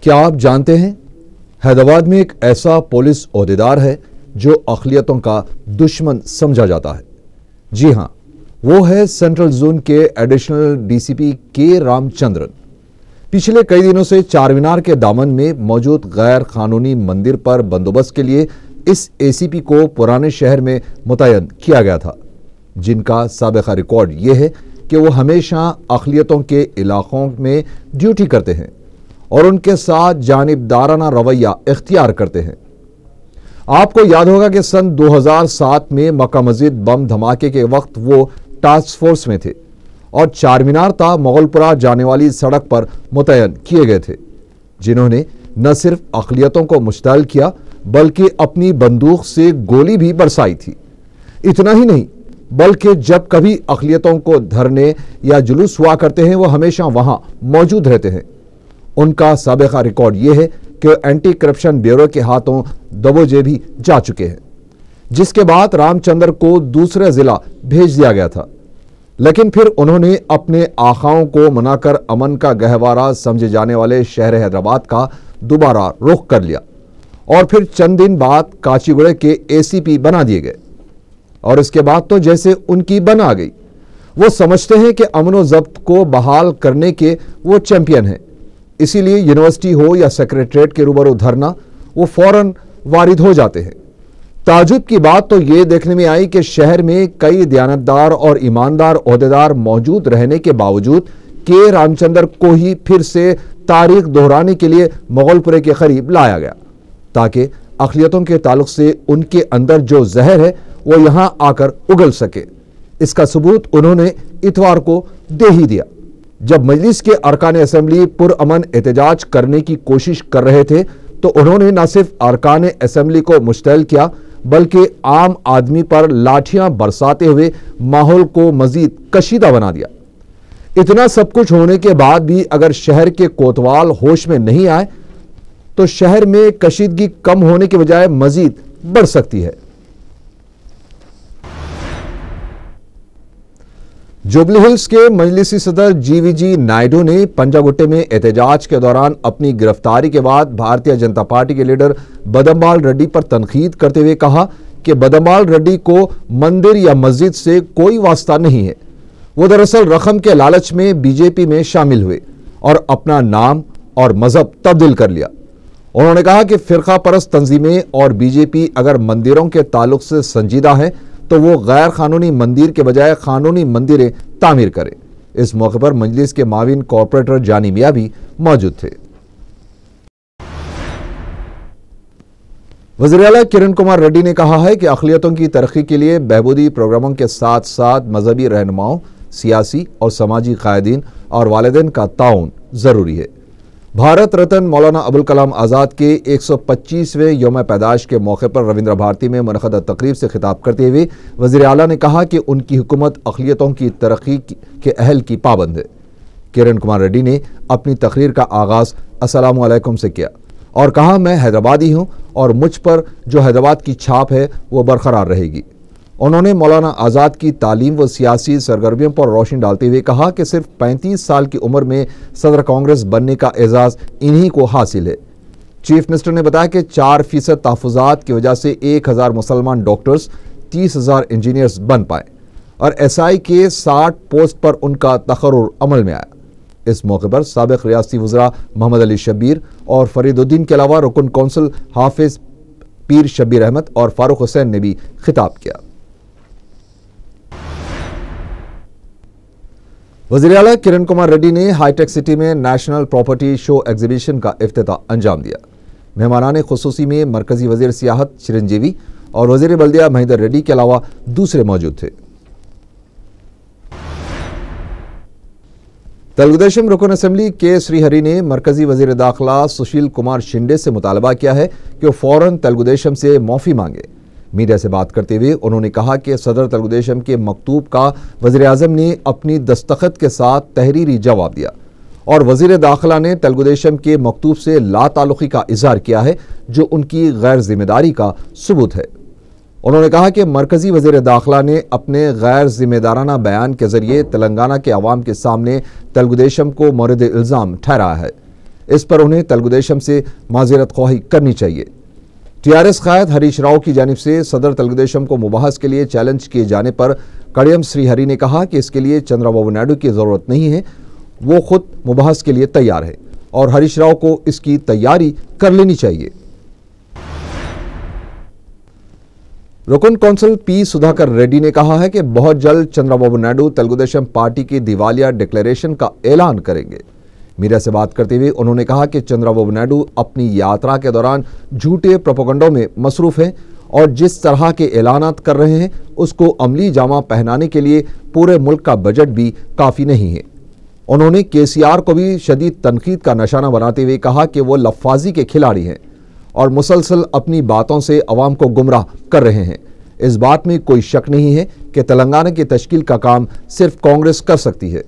کیا آپ جانتے ہیں حیدرآباد میں ایک ایسا پولیس عہدیدار ہے جو اقلیتوں کا دشمن سمجھا جاتا ہے؟ جی ہاں، وہ ہے سینٹرل زون کے ایڈیشنل ڈی سی پی کے رام چندرن۔ پچھلے کئی دنوں سے چار مینار کے دامن میں موجود غیر قانونی مندر پر بندوبست کے لیے اس اے سی پی کو پرانے شہر میں متعین کیا گیا تھا، جن کا سابقہ ریکارڈ یہ ہے کہ وہ ہمیشہ اقلیتوں کے علاقوں میں ڈیوٹی کرتے ہیں اور ان کے ساتھ جانبدارانہ رویہ اختیار کرتے ہیں۔ آپ کو یاد ہوگا کہ سن 2007 میں مکہ مسجد بم دھماکے کے وقت وہ ٹاسک فورس میں تھے اور چار مینار تا مغل پورہ جانے والی سڑک پر متعین کیے گئے تھے، جنہوں نے نہ صرف اقلیتوں کو مشتعل کیا بلکہ اپنی بندوق سے گولی بھی برسائی تھی۔ اتنا ہی نہیں بلکہ جب کبھی اقلیتوں کو دھرنے یا جلوس ہوا کرتے ہیں وہ ہمیشہ وہاں موجود رہتے ہیں۔ ان کا سابقہ ریکارڈ یہ ہے کہ اینٹی کرپشن بیورو کے ہاتھوں دبوچے بھی جا چکے ہیں، جس کے بعد رام چندر کو دوسرے ضلع بھیج دیا گیا تھا، لیکن پھر انہوں نے اپنے آقاؤں کو منا کر امن کا گہوارہ سمجھے جانے والے شہر حیدرآباد کا دوبارہ رخ کر لیا اور پھر چند دن بعد کاچی گوڑے کے اے سی پی بنا دیے گئے، اور اس کے بعد تو جیسے ان کی بن آ گئی۔ وہ سمجھتے ہیں کہ امن و ضبط کو بحال کرنے کے وہ چیمپئن ہیں، اسی لیے یونیورسٹی ہو یا سیکریٹریٹ کے روبرو دھرنا وہ فوراً وارد ہو جاتے ہیں۔ تعجب کی بات تو یہ دیکھنے میں آئی کہ شہر میں کئی دیانتدار اور ایماندار عہدیدار موجود رہنے کے باوجود کے رام چندر کو ہی پھر سے تاریخ دہرانے کے لیے مغل پورے کے قریب لایا گیا تاکہ اقلیتوں کے تعلق سے ان کے اندر جو زہر ہے وہ یہاں آ کر اگل سکے۔ اس کا ثبوت انہوں نے اتوار کو دے ہی دیا، جب مجلس کے ارکان اسمبلی پرامن احتجاج کرنے کی کوشش کر رہے تھے تو انہوں نے نہ صرف ارکان اسمبلی کو مشتعل کیا بلکہ عام آدمی پر لاٹھیاں برساتے ہوئے ماحول کو مزید کشیدہ بنا دیا۔ اتنا سب کچھ ہونے کے بعد بھی اگر شہر کے کوتوال ہوش میں نہیں آئے تو شہر میں کشیدگی کم ہونے کے بجائے مزید بڑھ سکتی ہے۔ جوبلی ہلز کے مجلسی صدر جی وی جی نائیڈو نے پنجاگٹے میں احتجاج کے دوران اپنی گرفتاری کے بعد بھارتیہ جنتا پارٹی کے لیڈر بدمبال ریڈی پر تنقید کرتے ہوئے کہا کہ بدمبال ریڈی کو مندر یا مسجد سے کوئی واسطہ نہیں ہے۔ وہ دراصل رقم کے لالچ میں بی جے پی میں شامل ہوئے اور اپنا نام اور مذہب تبدیل کر لیا۔ انہوں نے کہا کہ فرقہ پرست تنظیمیں اور بی جے پی اگر مندروں کے تعلق سے سنجیدہ ہے تو وہ غیر قانونی مندر کے بجائے قانونی مندریں تعمیر کرے۔ اس موقع پر مجلس کے معاون کارپوریٹر جانی میاں بھی موجود تھے۔ وزیر اعلیٰ کرن کمار ریڈی نے کہا ہے کہ اقلیتوں کی ترقی کے لیے بہبودی پروگراموں کے ساتھ ساتھ مذہبی رہنماؤں، سیاسی اور سماجی قائدین اور والدین کا تعاون ضروری ہے۔ بھارت رتن مولانا ابوالکلام آزاد کے 125ویں یوم پیدائش کے موقع پر رویندر بھارتی میں منعقدہ تقریب سے خطاب کرتے ہوئے وزیر اعلیٰ نے کہا کہ ان کی حکومت اقلیتوں کی ترقی کے اہل کی پابند ہے۔ کرن کمار ریڈی نے اپنی تقریر کا آغاز السلام علیکم سے کیا اور کہا میں حیدرآبادی ہوں اور مجھ پر جو حیدرآباد کی چھاپ ہے وہ برقرار رہے گی۔ انہوں نے مولانا آزاد کی تعلیم و سیاسی سرگرمیوں پر روشنی ڈالتے ہوئے کہا کہ صرف 35 سال کی عمر میں صدر کانگریس بننے کا اعزاز انہی کو حاصل ہے۔ چیف منسٹر نے بتایا کہ 4% تحفظات کی وجہ سے 1000 مسلمان ڈاکٹرز، 30,000 انجینئرز بن پائے اور ایس آئی کے 60 پوسٹ پر ان کا تقرر عمل میں آیا۔ اس موقع پر سابق ریاستی وزراء محمد علی شبیر اور فرید الدین کے علاوہ رکن کونسل حافظ پیر شبیر احمد اور فاروق حسین نے بھی خطاب کیا۔ وزیر اعلیٰ کرن کمار ریڈی نے ہائی ٹیک سٹی میں نیشنل پراپرٹی شو ایگزیبیشن کا افتتاح انجام دیا۔ مہمانان خصوصی میں مرکزی وزیر سیاحت چرنجیوی اور وزیر بلدیہ مہندر ریڈی کے علاوہ دوسرے موجود تھے۔ تلگو دیشم رکن اسمبلی کے سری ہری نے مرکزی وزیر داخلہ سشیل کمار شنڈے سے مطالبہ کیا ہے کہ وہ فوراً تلگو دیشم سے معافی مانگے۔ میڈیا سے بات کرتے ہوئے انہوں نے کہا کہ صدر تلگو دیشم کے مکتوب کا وزیر اعظم نے اپنی دستخط کے ساتھ تحریری جواب دیا اور وزیر داخلہ نے تلگو دیشم کے مکتوب سے لا تعلقی کا اظہار کیا ہے جو ان کی غیر ذمہ داری کا ثبوت ہے۔ انہوں نے کہا کہ مرکزی وزیر داخلہ نے اپنے غیر ذمہ دارانہ بیان کے ذریعے تلنگانہ کے عوام کے سامنے تلگو دیشم کو مورد الزام ٹھہرایا ہے۔ اس پر انہیں تلگو دیشم سے معذرت خواہی کرنی چاہیے۔ ٹی آر ایس قائد ہریش راؤ کی جانب سے صدر تلگو دیشم کو مباحث کے لیے چیلنج کیے جانے پر کڑیم سری ہری نے کہا کہ اس کے لیے چندرا بابو نائیڈو کی ضرورت نہیں ہے، وہ خود مباحث کے لیے تیار ہے اور ہریش راؤ کو اس کی تیاری کر لینی چاہیے۔ رکن کونسل پی سدھاکر ریڈی نے کہا ہے کہ بہت جلد چندرا بابو نائیڈو تلگو دیشم پارٹی کی دیوالیہ ڈکلیریشن کا اعلان کریں گے۔ میڈیا سے بات کرتے ہوئے انہوں نے کہا کہ چندرا بابو نائیڈو اپنی یاترا کے دوران جھوٹے پروپیگنڈوں میں مصروف ہیں اور جس طرح کے اعلانات کر رہے ہیں اس کو عملی جامہ پہنانے کے لیے پورے ملک کا بجٹ بھی کافی نہیں ہے۔ انہوں نے کے سی آر کو بھی شدید تنقید کا نشانہ بناتے ہوئے کہا کہ وہ لفاظی کے کھلاڑی ہیں اور مسلسل اپنی باتوں سے عوام کو گمراہ کر رہے ہیں۔ اس بات میں کوئی شک نہیں ہے کہ تلنگانہ کی تشکیل کا کام صرف کانگریس کر سکتی ہے۔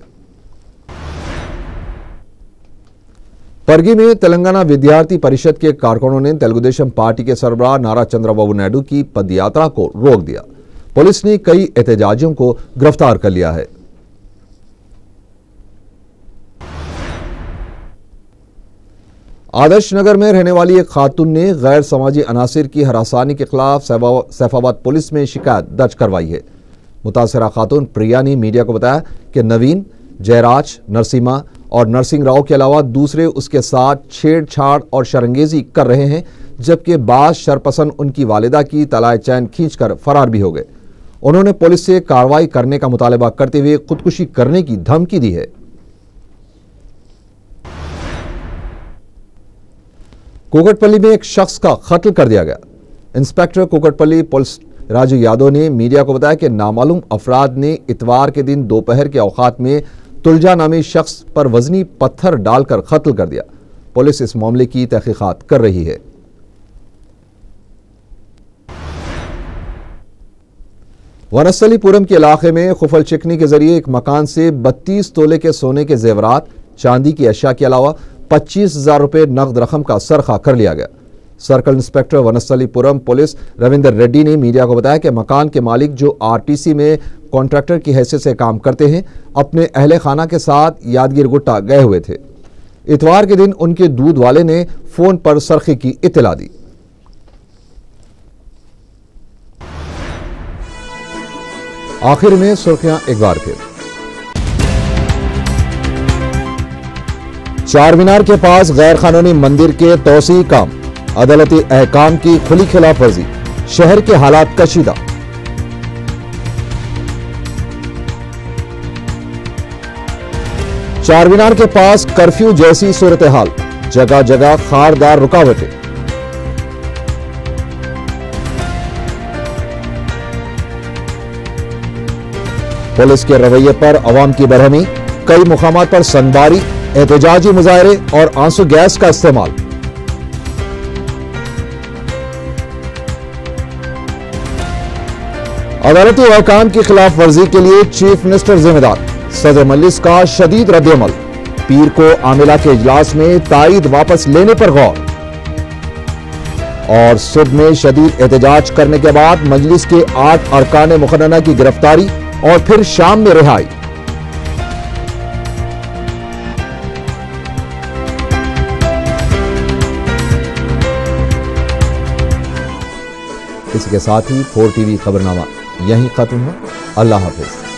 پرگی میں تلنگانہ ودیارتی پریشد کے کارکنوں نے تلگو دیشم پارٹی کے سربراہ نارا چندرا بابو نائیڈو کی پد یاترا کو روک دیا۔ پولیس نے کئی احتجاجیوں کو گرفتار کر لیا ہے۔ آدرش نگر میں رہنے والی ایک خاتون نے غیر سماجی عناصر کی ہراسانی کے خلاف سیف آباد پولیس میں شکایت درج کروائی ہے۔ متاثرہ خاتون پریا نے میڈیا کو بتایا کہ نوین، جے راج، نرسیما اور نرسنگ راؤ کے علاوہ دوسرے اس کے ساتھ چھیڑ چھاڑ اور شرنگیزی کر رہے ہیں، جبکہ بعض شرپسند ان کی والدہ کی طلائے چین کھینچ کر فرار بھی ہو گئے۔ انہوں نے پولیس سے کارروائی کرنے کا مطالبہ کرتے ہوئے خودکشی کرنے کی دھمکی دی ہے۔ کوکٹ پلی میں ایک شخص کا قتل کر دیا گیا۔ انسپیکٹر کوکٹ پلی پولیس راجو یادو نے میڈیا کو بتایا کہ نامعلوم افراد نے اتوار کے دن دوپہر کے اوقات میں تلجا نامی شخص پر وزنی پتھر ڈال کر قتل کر دیا۔ پولیس اس معاملے کی تحقیقات کر رہی ہے۔ ونستلی پورم کے علاقے میں خفل چکنی کے ذریعے ایک مکان سے 32 تولے کے سونے کے زیورات، چاندی کی اشیاء کے علاوہ 25,000 روپے نقد رقم کا سرقہ کر لیا گیا۔ Circle inspector Vanasthalipuram police Ravinder Reddy نے میڈیا کو بتایا کہ مکان کے مالک جو RTC میں کانٹریکٹر کی حیثیت سے کام کرتے ہیں، اپنے اہل خانہ کے ساتھ یادگیر گٹا گئے ہوئے تھے۔ اتوار کے دن ان کے دودھ والے نے فون پر سرقے کی اطلاع دی۔ آخر میں سرخیاں ایک بار پھر۔ چار مینار کے پاس غیر قانونی مندر کے توسیع کام، عدالتی احکام کی کھلی خلاف ورزی، شہر کے حالات کشیدہ۔ چار مینار کے پاس کرفیو جیسی صورتحال، جگہ جگہ خاردار رکاوٹیں۔ پولیس کے رویے پر عوام کی برہمی، کئی مقامات پر سنباری، احتجاجی مظاہرے اور آنسو گیس کا استعمال۔ عدالتی احکام کی خلاف ورزی کے لیے چیف منسٹر ذمہ دار، صدر مجلس کا شدید رد عمل، پیر کو عاملہ کے اجلاس میں تائید واپس لینے پر غور۔ اور صبح میں شدید احتجاج کرنے کے بعد مجلس کے 8 ارکان مقننہ کی گرفتاری اور پھر شام میں رہائی۔ اس کے ساتھ ہی 4 TV خبرنامہ یہیں ختم ہوا۔ اللہ حافظ۔